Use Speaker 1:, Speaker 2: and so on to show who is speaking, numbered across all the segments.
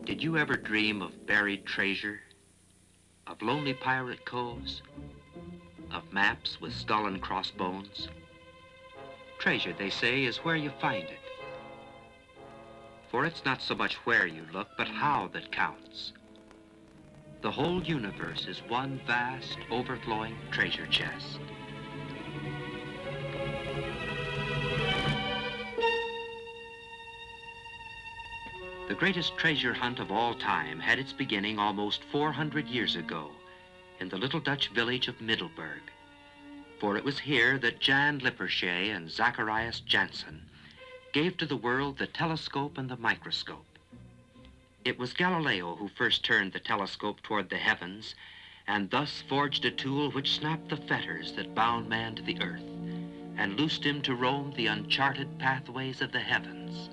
Speaker 1: Did you ever dream of buried treasure, of lonely pirate coves, of maps with skull and crossbones? Treasure, they say, is where you find it. For it's not so much where you look, but how that counts. The whole universe is one vast, overflowing treasure chest. The greatest treasure hunt of all time had its beginning almost 400 years ago in the little Dutch village of Middelburg. For it was here that Jan Lippershey and Zacharias Janssen gave to the world the telescope and the microscope. It was Galileo who first turned the telescope toward the heavens and thus forged a tool which snapped the fetters that bound man to the earth and loosed him to roam the uncharted pathways of the heavens.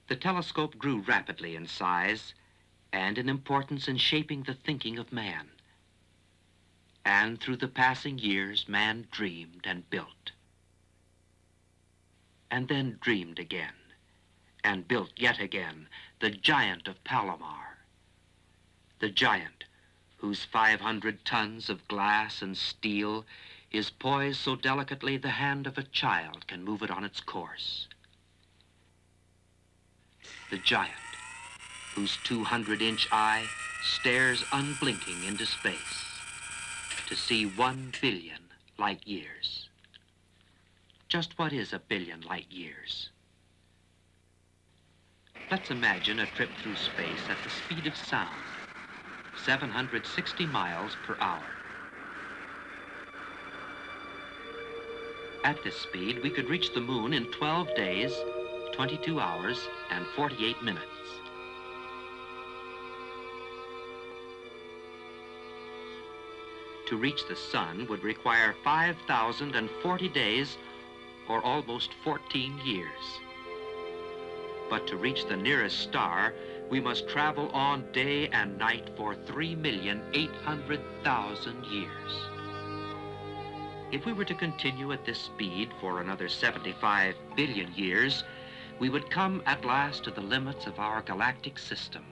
Speaker 1: The telescope grew rapidly in size and in importance in shaping the thinking of man. And through the passing years, man dreamed and built. And then dreamed again, and built yet again the giant of Palomar. The giant whose 500 tons of glass and steel is poised so delicately the hand of a child can move it on its course. The giant whose 200-inch eye stares unblinking into space to see 1 billion light years. Just what is a billion light years? Let's imagine a trip through space at the speed of sound, 760 miles per hour. At this speed, we could reach the moon in 12 days, 22 hours, and 48 minutes. To reach the sun would require 5,040 days, or almost 14 years. But to reach the nearest star, we must travel on day and night for 3,800,000 years. If we were to continue at this speed for another 75 billion years, we would come at last to the limits of our galactic system,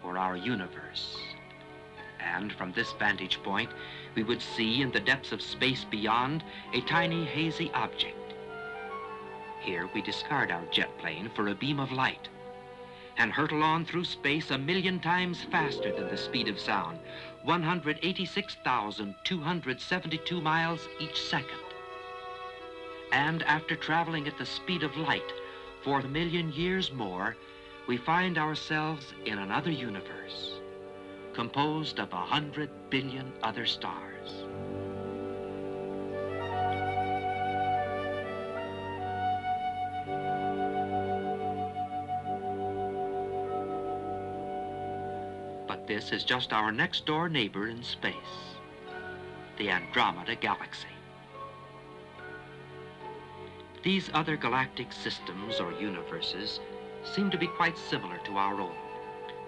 Speaker 1: or our universe. And from this vantage point, we would see in the depths of space beyond a tiny hazy object. Here we discard our jet plane for a beam of light and hurtle on through space 1,000,000 times faster than the speed of sound, 186,272 miles each second. And after traveling at the speed of light for 1,000,000 years more, we find ourselves in another universe, composed of 100 billion other stars. But this is just our next-door neighbor in space, the Andromeda Galaxy. These other galactic systems or universes seem to be quite similar to our own.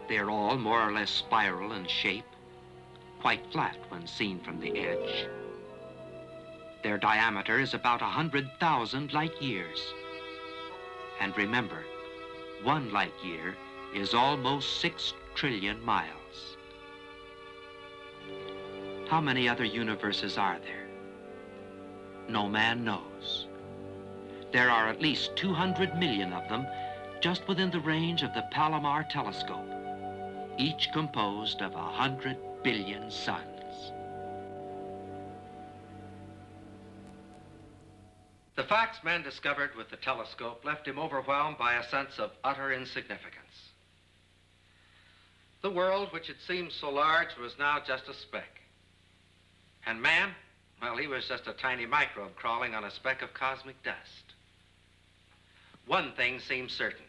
Speaker 1: They are all more or less spiral in shape, quite flat when seen from the edge. Their diameter is about 100,000 light years. And remember, 1 light year is almost 6 trillion miles. How many other universes are there? No man knows. There are at least 200 million of them just within the range of the Palomar telescope, each composed of 100 billion suns. The facts man discovered with the telescope left him overwhelmed by a sense of utter insignificance. The world, which had seemed so large, was now just a speck. And man, well, he was just a tiny microbe crawling on a speck of cosmic dust.
Speaker 2: One thing seems certain.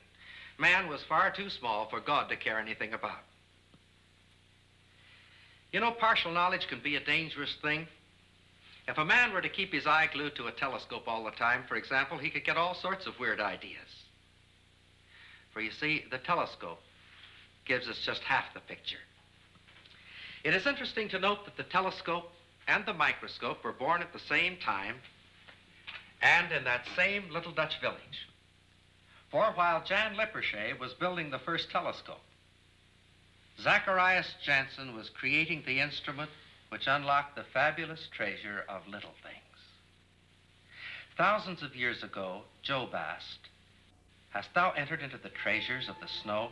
Speaker 2: Man was far too small for God to care anything about. You know, partial knowledge can be a dangerous thing. If a man were to keep his eye glued to a telescope all the time, for example, he could get all sorts of weird ideas. For you see, the telescope gives us just half the picture. It is interesting to note that the telescope and the microscope were born at the same time and in that same little Dutch village. For while Jan Lippershey was building the first telescope, Zacharias Janssen was creating the instrument which unlocked the fabulous treasure of little things. Thousands of years ago, Job asked, "Hast thou entered into the treasures of the snow?"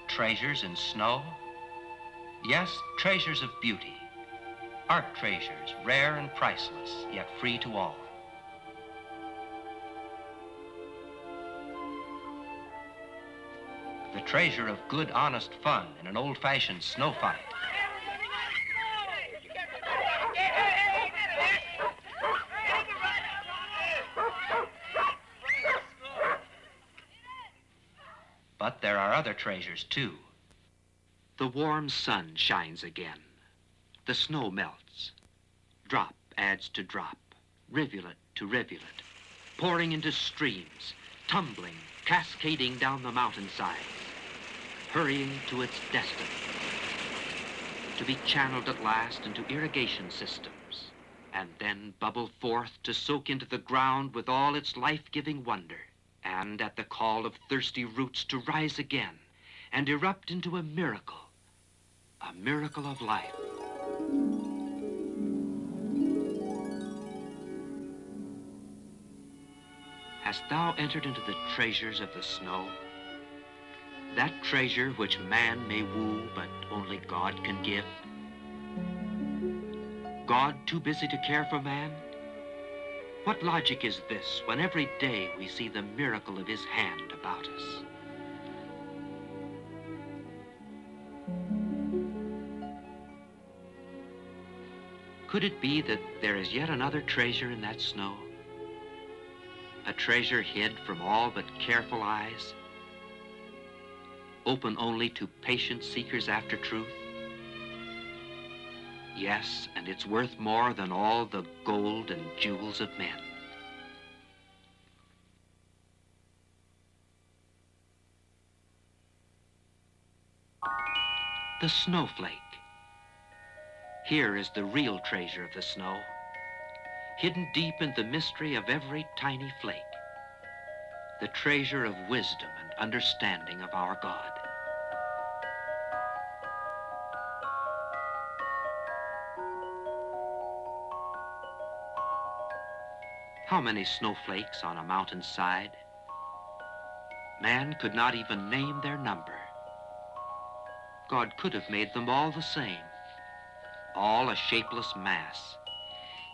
Speaker 1: Treasures in snow? Yes, treasures of beauty. Art treasures, rare and priceless, yet free to all. The treasure of good, honest fun in an old-fashioned snow fight. But there are other treasures, too. The warm sun shines again. The snow melts. Drop adds to drop, rivulet to rivulet, pouring into streams, tumbling, cascading down the mountainsides, hurrying to its destiny, to be channeled at last into irrigation systems, and then bubble forth to soak into the ground with all its life-giving wonder, and at the call of thirsty roots to rise again and erupt into a miracle of life. Hast thou entered into the treasures of the snow? That treasure which man may woo, but only God can give? God too busy to care for man? What logic is this when every day we see the miracle of his hand about us? Could it be that there is yet another treasure in that snow? A treasure hid from all but careful eyes, open only to patient seekers after truth? Yes, and it's worth more than all the gold and jewels of men. The snowflake. Here is the real treasure of the snow, hidden deep in the mystery of every tiny flake, the treasure of wisdom and understanding of our God. How many snowflakes on a mountainside? Man could not even name their number. God could have made them all the same, all a shapeless mass.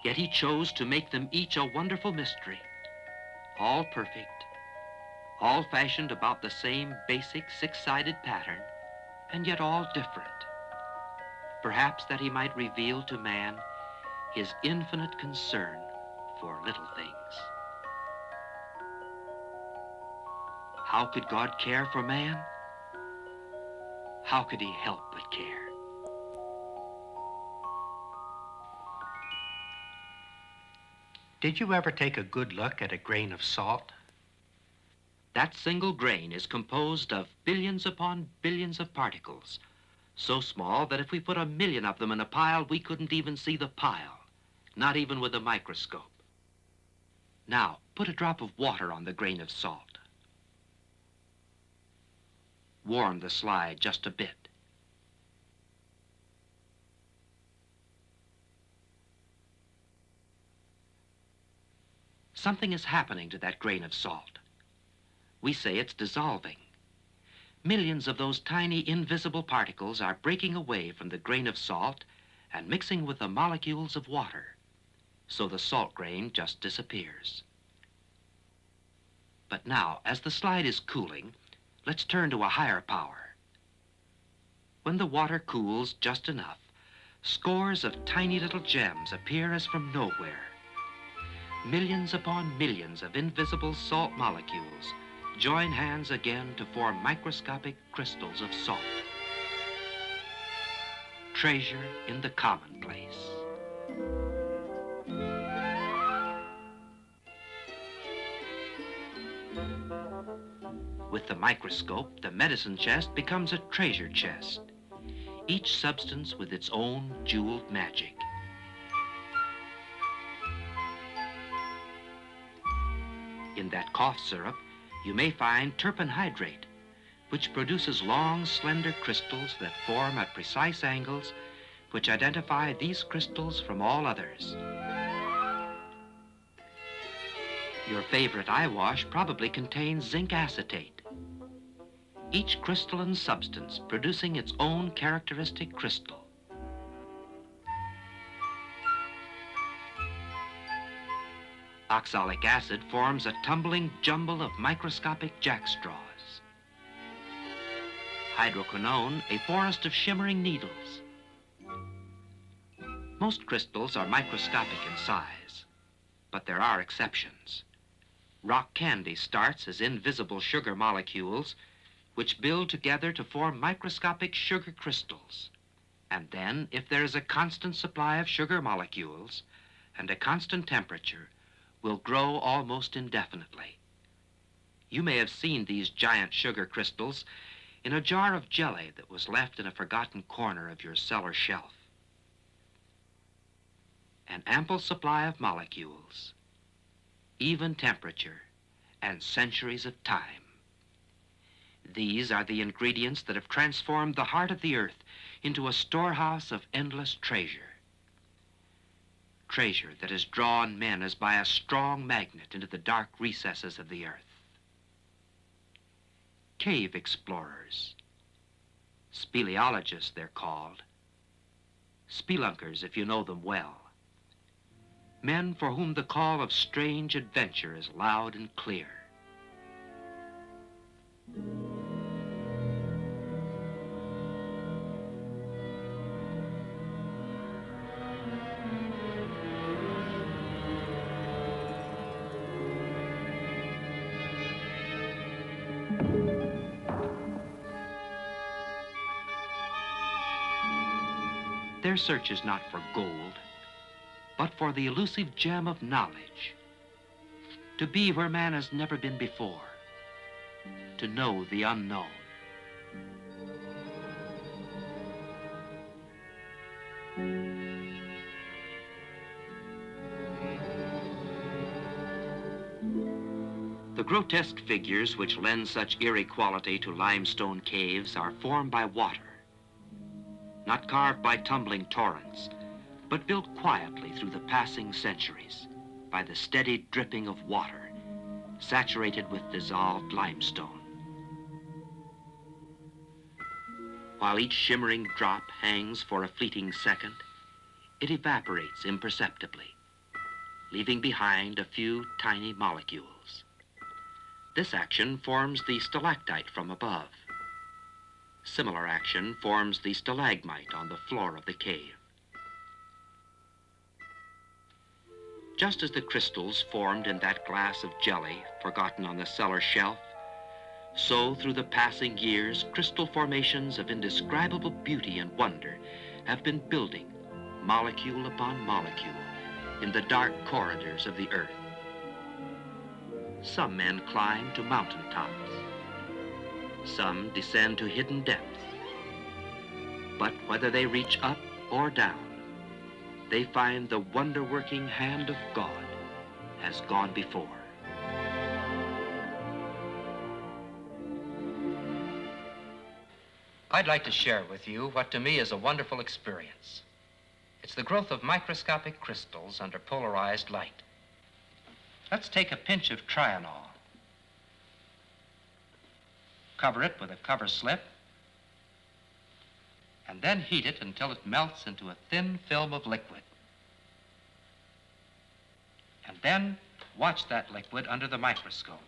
Speaker 1: Yet he chose to make them each a wonderful mystery, all perfect, all fashioned about the same basic six-sided pattern, and yet all different. Perhaps that he might reveal to man his infinite concern for little things. How could God care for man? How could he help but care?
Speaker 2: Did you ever take a good look at a grain of salt?
Speaker 1: That single grain is composed of billions upon billions of particles, so small that if we put 1,000,000 of them in a pile, we couldn't even see the pile, not even with a microscope. Now, put a drop of water on the grain of salt. Warm the slide just a bit. Something is happening to that grain of salt. We say it's dissolving. Millions of those tiny invisible particles are breaking away from the grain of salt and mixing with the molecules of water, so the salt grain just disappears. But now, as the slide is cooling, let's turn to a higher power. When the water cools just enough, scores of tiny little gems appear as from nowhere. millions upon millions of invisible salt molecules join hands again to form microscopic crystals of salt. Treasure in the commonplace. With the microscope, the medicine chest becomes a treasure chest, each substance with its own jeweled magic. In that cough syrup, you may find turpin hydrate, which produces long, slender crystals that form at precise angles, which identify these crystals from all others. Your favorite eye wash probably contains zinc acetate, each crystalline substance producing its own characteristic crystal. Oxalic acid forms a tumbling jumble of microscopic jackstraws. Hydroquinone, a forest of shimmering needles. Most crystals are microscopic in size, but there are exceptions. Rock candy starts as invisible sugar molecules which build together to form microscopic sugar crystals. And then, if there is a constant supply of sugar molecules and a constant temperature, will grow almost indefinitely. You may have seen these giant sugar crystals in a jar of jelly that was left in a forgotten corner of your cellar shelf. An ample supply of molecules, even temperature, and centuries of time. These are the ingredients that have transformed the heart of the earth into a storehouse of endless treasure. Treasure that has drawn men as by a strong magnet into the dark recesses of the earth. Cave explorers, speleologists they're called, spelunkers if you know them well. Men for whom the call of strange adventure is loud and clear. Their search is not for gold, but for the elusive gem of knowledge. To be where man has never been before. To know the unknown. The grotesque figures which lend such eerie quality to limestone caves are formed by water. Not carved by tumbling torrents, but built quietly through the passing centuries by the steady dripping of water, saturated with dissolved limestone. While each shimmering drop hangs for a fleeting second, it evaporates imperceptibly, leaving behind a few tiny molecules. This action forms the stalactite from above. Similar action forms the stalagmite on the floor of the cave. Just as the crystals formed in that glass of jelly forgotten on the cellar shelf, so through the passing years, crystal formations of indescribable beauty and wonder have been building, molecule upon molecule, in the dark corridors of the earth. Some men climb to mountaintops. Some descend to hidden depths. But whether they reach up or down, they find the wonder-working hand of God has gone before. I'd like to share with you what to me is a wonderful experience. It's the growth of microscopic crystals under polarized light. Let's take a pinch of Trianol. Cover it with a cover slip, and then heat it until it melts into a thin film of liquid. And then watch that liquid under the microscope.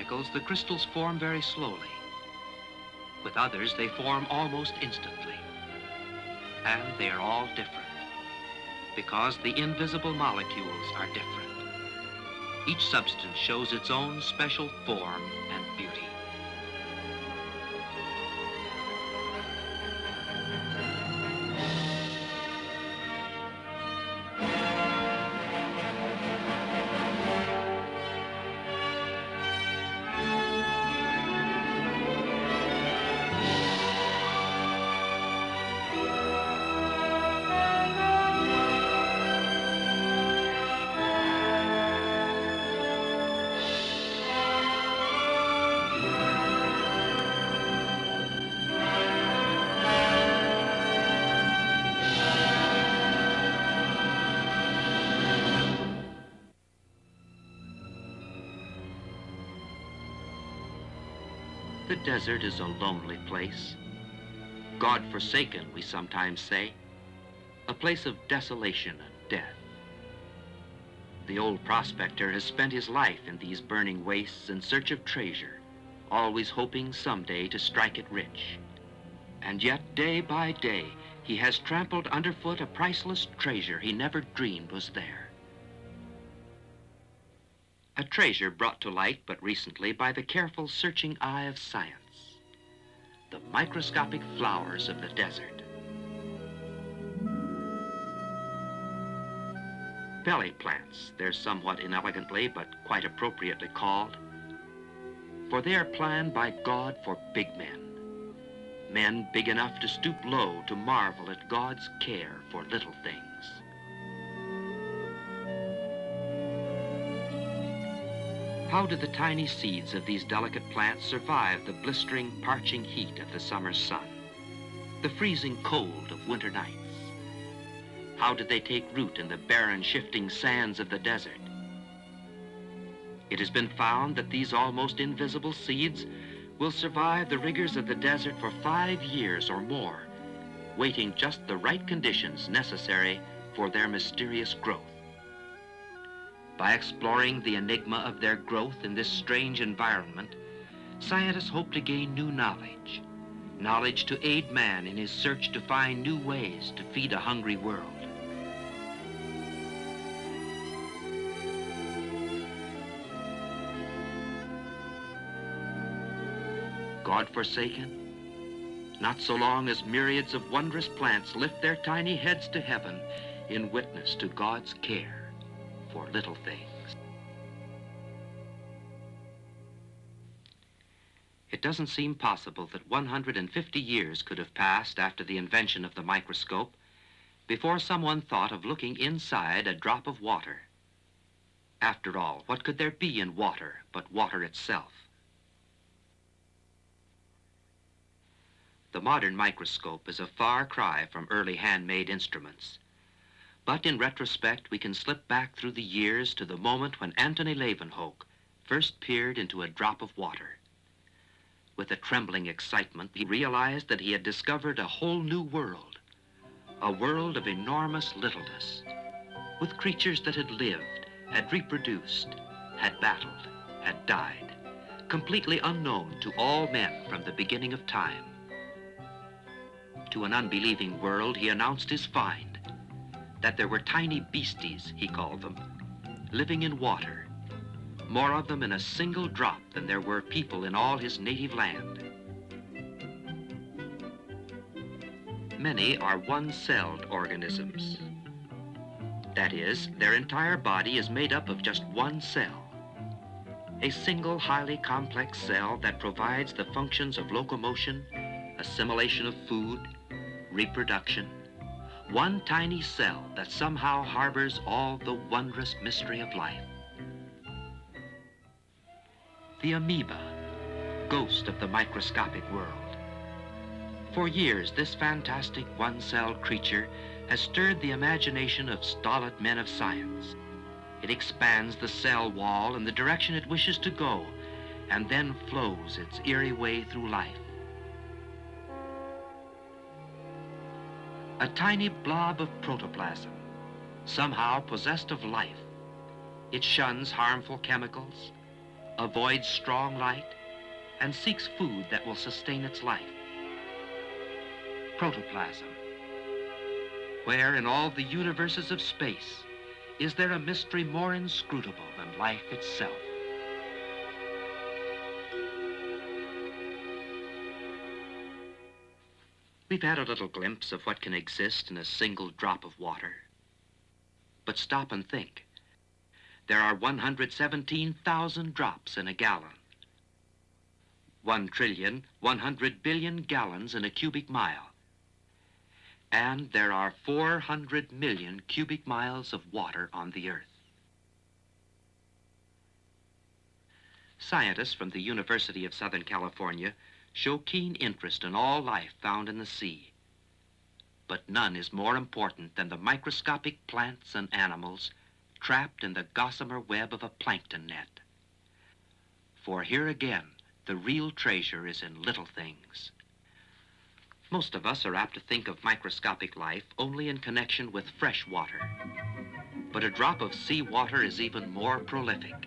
Speaker 1: chemicals, the crystals form very slowly. With others, they form almost instantly. And they are all different, because the invisible molecules are different. Each substance shows its own special form and beauty. The desert is a lonely place. God-forsaken, we sometimes say. A place of desolation and death. The old prospector has spent his life in these burning wastes in search of treasure, always hoping someday to strike it rich. And yet, day by day, he has trampled underfoot a priceless treasure he never dreamed was there. A treasure brought to light but recently by the careful searching eye of science. The microscopic flowers of the desert. Belly plants, they're somewhat inelegantly but quite appropriately called. For they are planned by God for big men. Men big enough to stoop low to marvel at God's care for little things. How do the tiny seeds of these delicate plants survive the blistering, parching heat of the summer sun, the freezing cold of winter nights? How did they take root in the barren, shifting sands of the desert? It has been found that these almost invisible seeds will survive the rigors of the desert for 5 years or more, waiting just the right conditions necessary for their mysterious growth. By exploring the enigma of their growth in this strange environment, scientists hope to gain new knowledge, knowledge to aid man in his search to find new ways to feed a hungry world. God-forsaken? Not so long as myriads of wondrous plants lift their tiny heads to heaven in witness to God's care for little things. It doesn't seem possible that 150 years could have passed after the invention of the microscope before someone thought of looking inside a drop of water. After all, what could there be in water but water itself? The modern microscope is a far cry from early handmade instruments. But in retrospect, we can slip back through the years to the moment when Antony Leeuwenhoek first peered into a drop of water. With a trembling excitement, he realized that he had discovered a whole new world, a world of enormous littleness, with creatures that had lived, had reproduced, had battled, had died, completely unknown to all men from the beginning of time. To an unbelieving world, he announced his find, that there were tiny beasties, he called them, living in water, more of them in a single drop than there were people in all his native land. Many are one-celled organisms. That is, their entire body is made up of just one cell, a single highly complex cell that provides the functions of locomotion, assimilation of food, reproduction. One tiny cell that somehow harbors all the wondrous mystery of life. The amoeba, ghost of the microscopic world. For years, this fantastic one-celled creature has stirred the imagination of stolid men of science. It expands the cell wall in the direction it wishes to go, and then flows its eerie way through life. A tiny blob of protoplasm, somehow possessed of life. It shuns harmful chemicals, avoids strong light, and seeks food that will sustain its life. Protoplasm. Where in all the universes of space is there a mystery more inscrutable than life itself? We've had a little glimpse of what can exist in a single drop of water. But stop and think. There are 117,000 drops in a gallon. 1,100,000,000,000 gallons in a cubic mile. And there are 400 million cubic miles of water on the Earth. Scientists from the University of Southern California show keen interest in all life found in the sea. But none is more important than the microscopic plants and animals trapped in the gossamer web of a plankton net. For here again, the real treasure is in little things. Most of us are apt to think of microscopic life only in connection with fresh water. But a drop of seawater is even more prolific.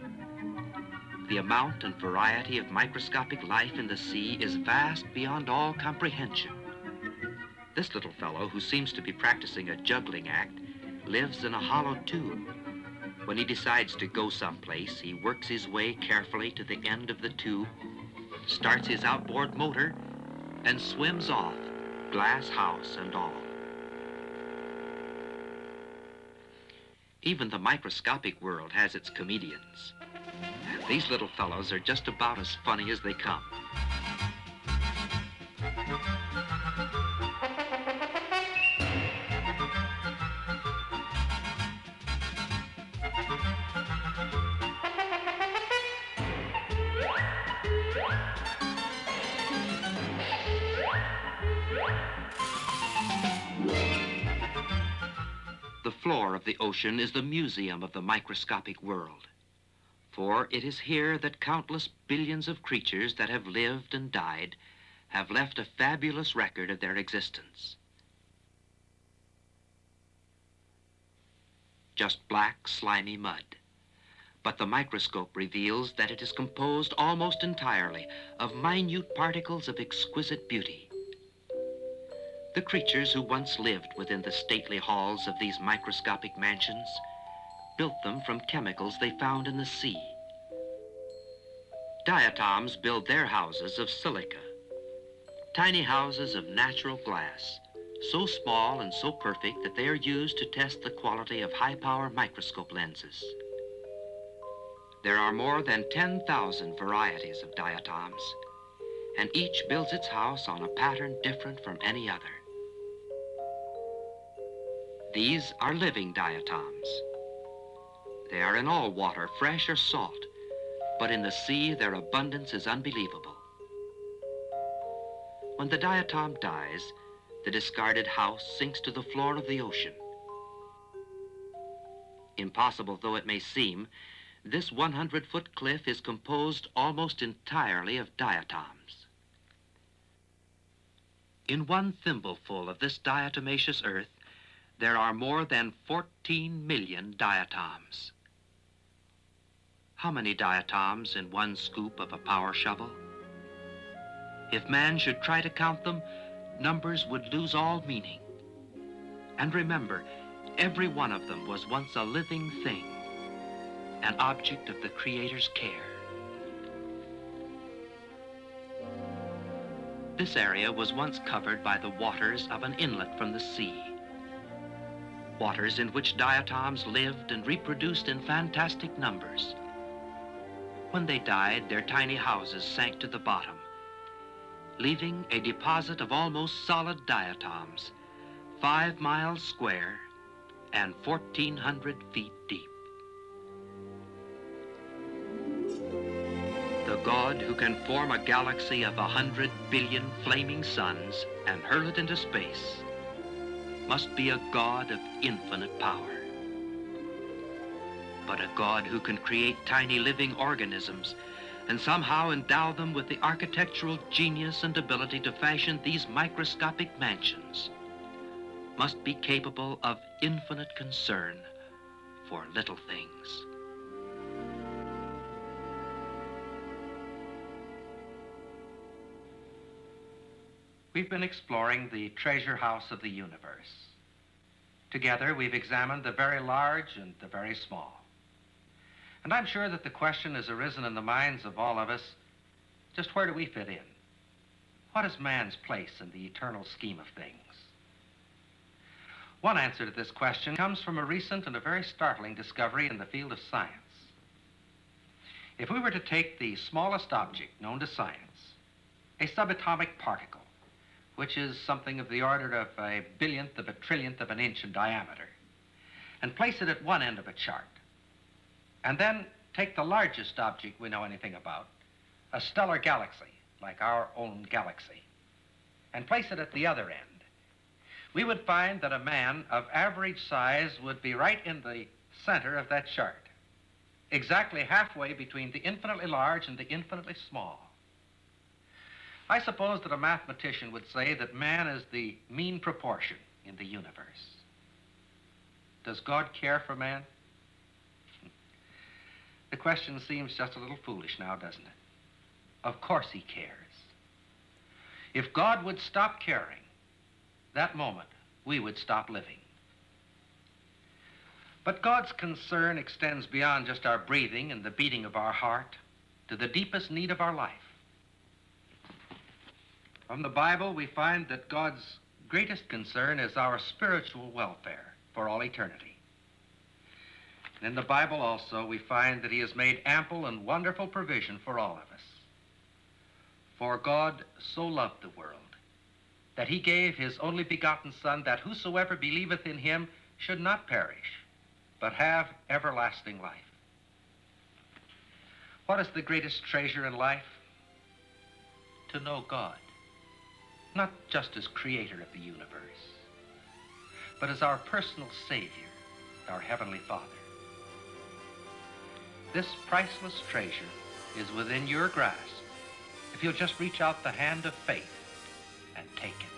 Speaker 1: The amount and variety of microscopic life in the sea is vast beyond all comprehension. This little fellow, who seems to be practicing a juggling act, lives in a hollow tube. When he decides to go someplace, he works his way carefully to the end of the tube, starts his outboard motor, and swims off, glass house and all. Even the microscopic world has its comedians. These little fellows are just about as funny as they come. The floor of the ocean is the museum of the microscopic world. For it is here that countless billions of creatures that have lived and died have left a fabulous record of their existence. Just black, slimy mud. But the microscope reveals that it is composed almost entirely of minute particles of exquisite beauty. The creatures who once lived within the stately halls of these microscopic mansions built them from chemicals they found in the sea. Diatoms build their houses of silica, tiny houses of natural glass, so small and so perfect that they are used to test the quality of high-power microscope lenses. There are more than 10,000 varieties of diatoms, and each builds its house on a pattern different from any other. These are living diatoms. They are in all water, fresh or salt, but in the sea their abundance is unbelievable. When the diatom dies, the discarded house sinks to the floor of the ocean. Impossible though it may seem, this 100-foot cliff is composed almost entirely of diatoms. In one thimbleful of this diatomaceous earth, there are more than 14 million diatoms. How many diatoms in one scoop of a power shovel? If man should try to count them, numbers would lose all meaning. And remember, every one of them was once a living thing, an object of the Creator's care. This area was once covered by the waters of an inlet from the sea. Waters in which diatoms lived and reproduced in fantastic numbers. When they died, their tiny houses sank to the bottom, leaving a deposit of almost solid diatoms, 5 miles square and 1,400 feet deep. The God who can form a galaxy of 100 billion flaming suns and hurl it into space must be a God of infinite power. But a God who can create tiny living organisms and somehow endow them with the architectural genius and ability to fashion these microscopic mansions must be capable of infinite concern for little things.
Speaker 2: We've been exploring the treasure house of the universe. Together, we've examined the very large and the very small. And I'm sure that the question has arisen in the minds of all of us, just where do we fit in? What is man's place in the eternal scheme of things? One answer to this question comes from a recent and a very startling discovery in the field of science. If we were to take the smallest object known to science, a subatomic particle, which is something of the order of a billionth of a trillionth of an inch in diameter, and place it at one end of a chart, and then take the largest object we know anything about, a stellar galaxy, like our own galaxy, and place it at the other end, we would find that a man of average size would be right in the center of that chart, exactly halfway between the infinitely large and the infinitely small. I suppose that a mathematician would say that man is the mean proportion in the universe. Does God care for man? The question seems just a little foolish now, doesn't it? Of course he cares. If God would stop caring, that moment we would stop living. But God's concern extends beyond just our breathing and the beating of our heart to the deepest need of our life. From the Bible, we find that God's greatest concern is our spiritual welfare for all eternity. And in the Bible also, we find that he has made ample and wonderful provision for all of us. For God so loved the world that he gave his only begotten Son, that whosoever believeth in him should not perish, but have everlasting life. What is the greatest treasure in life? To know God, not just as creator of the universe, but as our personal Savior, our Heavenly Father. This priceless treasure is within your grasp if you'll just reach out the hand of faith and take it.